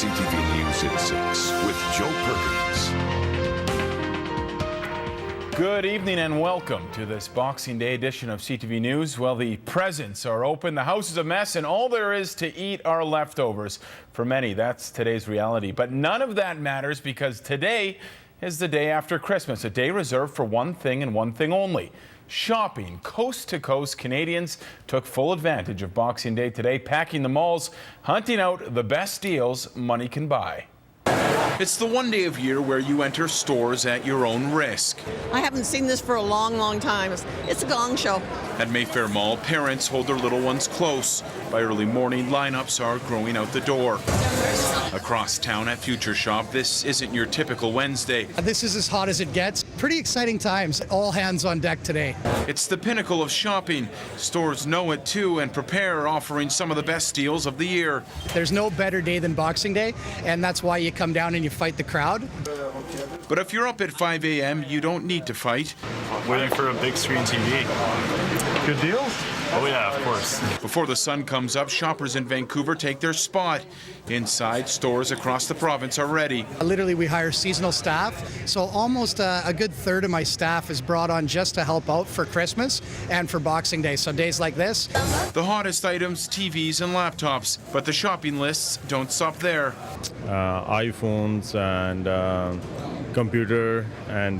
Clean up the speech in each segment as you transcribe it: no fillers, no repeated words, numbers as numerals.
CTV News at 6 with Joe Perkins. Good evening and welcome to this Boxing Day edition of CTV News. Well, the presents are open, the house is a mess, and all there is to eat are leftovers. For many, that's today's reality. But none of that matters because today is the day after Christmas, a day reserved for one thing and one thing only: shopping. Coast to coast, Canadians took full advantage of Boxing Day today, packing the malls, hunting out the best deals money can buy. It's the one day of year where you enter stores at your own risk. I haven't seen this for a long, long time. It's a gong show. At Mayfair Mall, parents hold their little ones close. By early morning, lineups are growing out the door. Across town at Future Shop, this isn't your typical Wednesday. This is as hot as it gets. Pretty exciting times. All hands on deck today. It's the pinnacle of shopping. Stores know it too and prepare, offering some of the best deals of the year. There's no better day than Boxing Day, and that's why you come down and you fight the crowd. But if you're up at 5 a.m., you don't need to fight. Waiting for a big screen TV. Good deals? Oh yeah, of course. Before the sun comes up, shoppers in Vancouver take their spot. Inside, stores across the province are ready. Literally, we hire seasonal staff, so almost a good third of my staff is brought on just to help out for Christmas and for Boxing Day. So days like this. The hottest items, TVs and laptops, but the shopping lists don't stop there. iPhones and computer and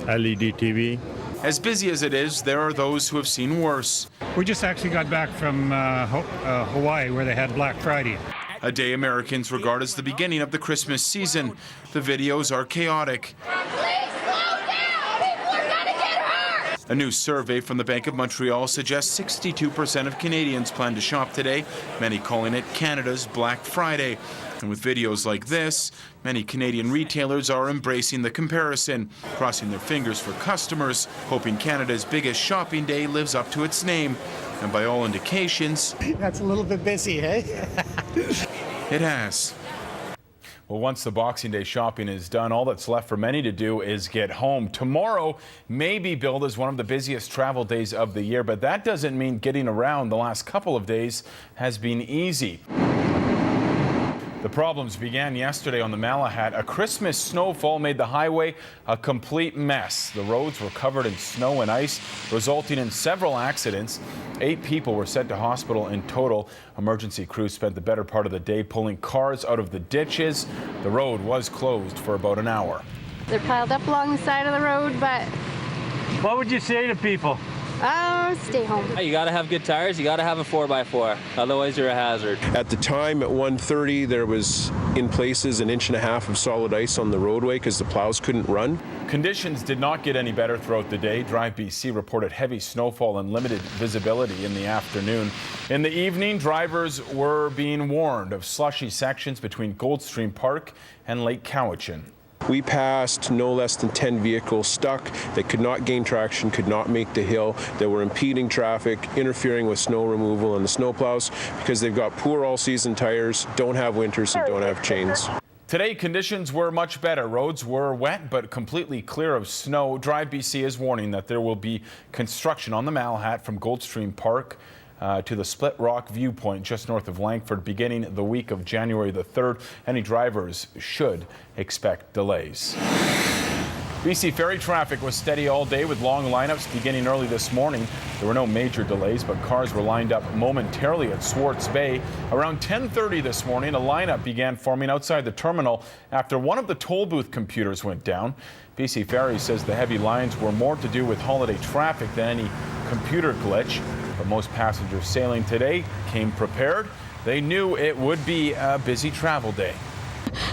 LED TV. As busy as it is, there are those who have seen worse. We just actually got back from Hawaii, where they had Black Friday. A day Americans regard as the beginning of the Christmas season. The videos are chaotic. Please slow down! People are gonna get hurt! A new survey from the Bank of Montreal suggests 62% of Canadians plan to shop today, many calling it Canada's Black Friday. And with videos like this, many Canadian retailers are embracing the comparison, crossing their fingers for customers, hoping Canada's biggest shopping day lives up to its name. And by all indications, That's a little bit busy, eh? it has. Well, once the Boxing Day shopping is done, all that's left for many to do is get home. Tomorrow may be billed as one of the busiest travel days of the year, but that doesn't mean getting around the last couple of days has been easy. The problems began yesterday on the Malahat. A Christmas snowfall made the highway a complete mess. The roads were covered in snow and ice, resulting in several accidents. 8 people were sent to hospital in total. Emergency crews spent the better part of the day pulling cars out of the ditches. The road was closed for about an hour. They're piled up along the side of the road, but What would you say to people? stay home. You got to have good tires. You got to have a 4x4. Otherwise, you're a hazard. At the time, at 1:30, there was, in places, 1.5 inches of solid ice on the roadway because the plows couldn't run. Conditions did not get any better throughout the day. Drive BC reported heavy snowfall and limited visibility in the afternoon. In the evening, drivers were being warned of slushy sections between Goldstream Park and Lake Cowichan. We passed no less than 10 vehicles stuck that could not gain traction, could not make the hill, that were impeding traffic, interfering with snow removal and the snowplows because they've got poor all-season tires, don't have winters, and don't have chains. Today, conditions were much better. Roads were wet but completely clear of snow. Drive BC is warning that there will be construction on the Malahat from Goldstream Park to the Split Rock viewpoint just north of Langford beginning the week of January the 3rd. Any drivers should expect delays. BC ferry traffic was steady all day with long lineups beginning early this morning. There were no major delays, but cars were lined up momentarily at Swartz Bay. Around 10:30 this morning, a lineup began forming outside the terminal after one of the toll booth computers went down. BC Ferry says the heavy lines were more to do with holiday traffic than any computer glitch. But most passengers sailing today came prepared. They knew it would be a busy travel day.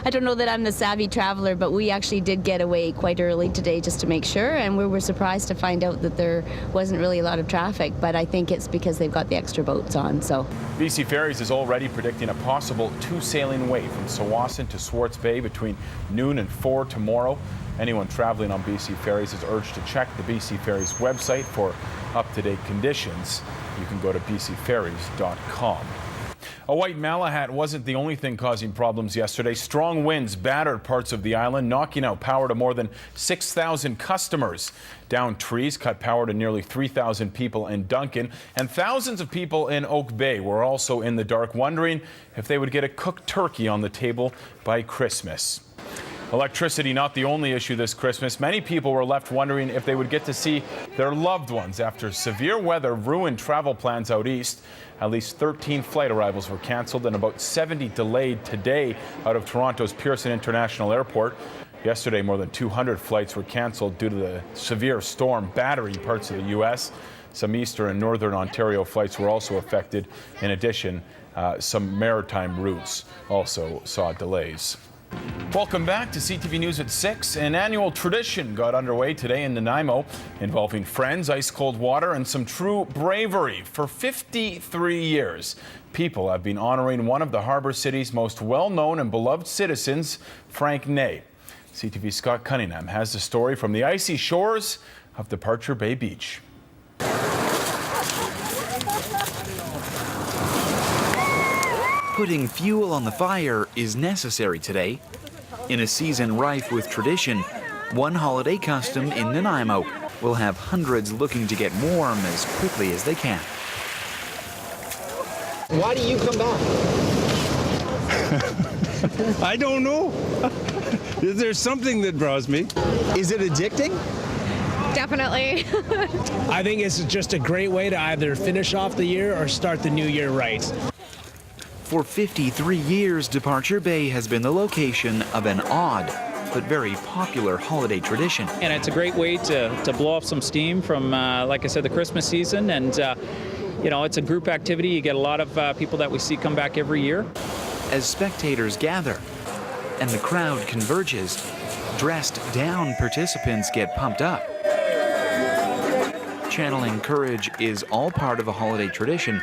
I don't know that I'm the savvy traveler, but we actually did get away quite early today just to make sure, and we were surprised to find out that there wasn't really a lot of traffic, but I think it's because they've got the extra boats on. So BC Ferries is already predicting a possible 2-sailing wait from Tsawwassen to Swartz Bay between noon and 4 tomorrow. Anyone traveling on BC Ferries is urged to check the BC Ferries website for up-to-date conditions. You can go to bcferries.com. A white Malahat wasn't the only thing causing problems yesterday. Strong winds battered parts of the island, knocking out power to more than 6,000 customers. Downed trees cut power to nearly 3,000 people in Duncan, and thousands of people in Oak Bay were also in the dark, wondering if they would get a cooked turkey on the table by Christmas. Electricity not the only issue this Christmas. Many people were left wondering if they would get to see their loved ones after severe weather ruined travel plans out east. At least 13 flight arrivals were canceled and about 70 delayed today out of Toronto's Pearson International Airport. Yesterday, more than 200 flights were canceled due to the severe storm battering parts of the U.S. Some eastern and northern Ontario flights were also affected. In addition, some maritime routes also saw delays. Welcome back to CTV News at 6. An annual tradition got underway today in Nanaimo involving friends, ice-cold water, and some true bravery. For 53 years, people have been honoring one of the Harbour City's most well-known and beloved citizens, Frank Ney. CTV's Scott Cunningham has the story from the icy shores of Departure Bay Beach. Putting fuel on the fire is necessary today. In a season rife with tradition, one holiday custom in Nanaimo will have hundreds looking to get warm as quickly as they can. Why do you come back? I don't know. There's something that draws me. Is it addicting? Definitely. I think it's just a great way to either finish off the year or start the new year right. For 53 years, Departure Bay has been the location of an odd but very popular holiday tradition. And it's a great way to blow off some steam from, like I said, the Christmas season. And, you know, it's a group activity. You get a lot of people that we see come back every year. As spectators gather and the crowd converges, dressed down participants get pumped up. Channeling courage is all part of a holiday tradition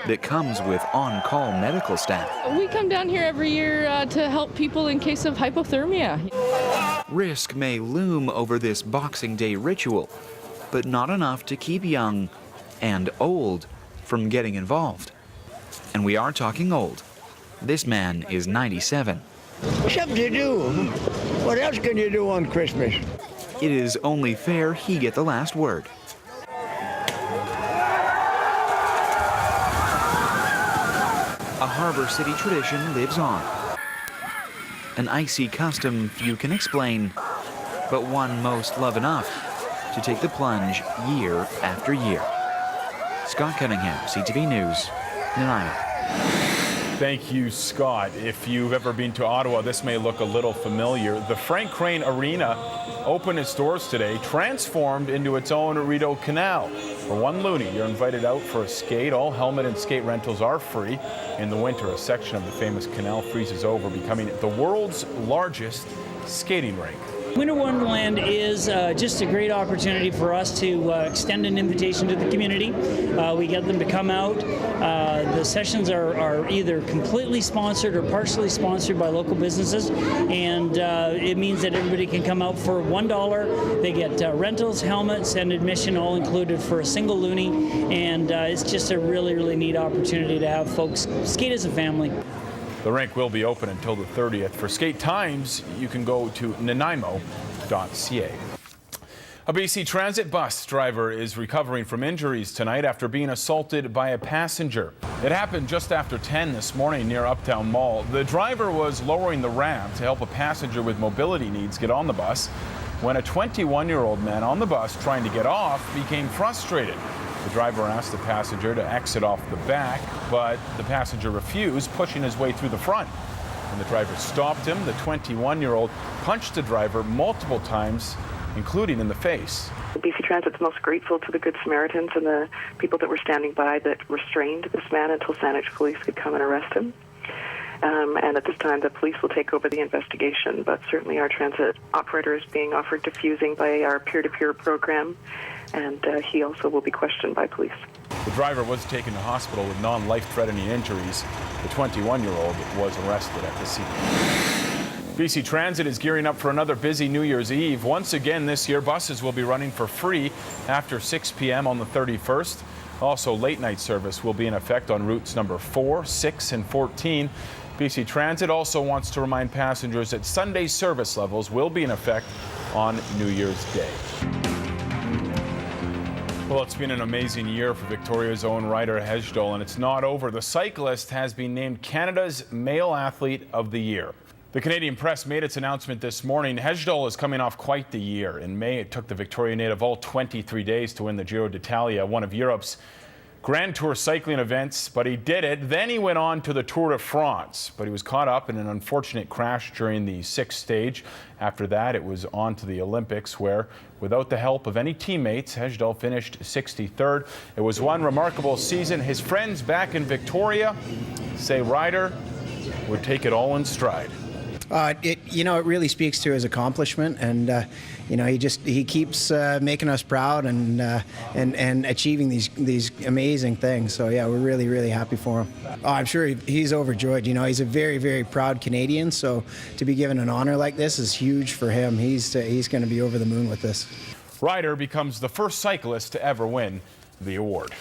that comes with on-call medical staff. We come down here every year to help people in case of hypothermia. Risk may loom over this Boxing Day ritual, but not enough to keep young and old from getting involved. And we are talking old. This man is 97. Something to do. What else can you do on Christmas? It is only fair he get the last word. A Harbour City tradition lives on. An icy custom few can explain, but one most love enough to take the plunge year after year. Scott Cunningham, CTV News, Nanaimo. Thank you, Scott. If you've ever been to Ottawa, this may look a little familiar. The Frank Crane Arena opened its doors today, transformed into its own Rideau Canal. For $1 loonie, you're invited out for a skate. All helmet and skate rentals are free. In the winter, a section of the famous canal freezes over, becoming the world's largest skating rink. Winter Wonderland is just a great opportunity for us to extend an invitation to the community. We get them to come out. The sessions are either completely sponsored or partially sponsored by local businesses, and it means that everybody can come out for $1. They get rentals, helmets, and admission all included for a single loonie, and it's just a really, really neat opportunity to have folks skate as a family. The rink will be open until the 30th. For skate times, you can go to nanaimo.ca. A BC Transit bus driver is recovering from injuries tonight after being assaulted by a passenger. It happened just after 10 this morning near Uptown Mall. The driver was lowering the ramp to help a passenger with mobility needs get on the bus when a 21-year-old man on the bus trying to get off became frustrated. The driver asked the passenger to exit off the back, but the passenger refused, pushing his way through the front. When the driver stopped him, the 21-year-old punched the driver multiple times, including in the face. BC Transit's most grateful to the Good Samaritans and the people that were standing by that restrained this man until Saanich Police could come and arrest him. And at this time, the police will take over the investigation, but certainly our transit operator is being offered defusing by our peer-to-peer program, and he also will be questioned by police. The driver was taken to hospital with non-life-threatening injuries. The 21-year-old was arrested at the scene. BC Transit is gearing up for another busy New Year's Eve. Once again this year, buses will be running for free after 6 p.m. on the 31st. Also, late night service will be in effect on routes number 4, 6, and 14. BC Transit also wants to remind passengers that Sunday service levels will be in effect on New Year's Day. Well, it's been an amazing year for Victoria's own Ryder Hejdahl, and it's not over. The cyclist has been named Canada's Male Athlete of the Year. The Canadian Press made its announcement this morning. Hejdahl is coming off quite the year. In May, it took the Victoria native all 23 days to win the Giro d'Italia, one of Europe's Grand Tour cycling events, but he did it. Then he went on to the Tour de France, but he was caught up in an unfortunate crash during the 6th stage. After that, it was on to the Olympics, where, without the help of any teammates, Hejdahl finished 63rd. It was one remarkable season. His friends back in Victoria say Ryder would take it all in stride. It really speaks to his accomplishment, and he keeps making us proud and achieving these amazing things. So yeah, we're really, really happy for him. I'm sure he's overjoyed. He's a very, very proud Canadian. So to be given an honor like this is huge for him. He's going to be over the moon with this. Ryder becomes the first cyclist to ever win the award.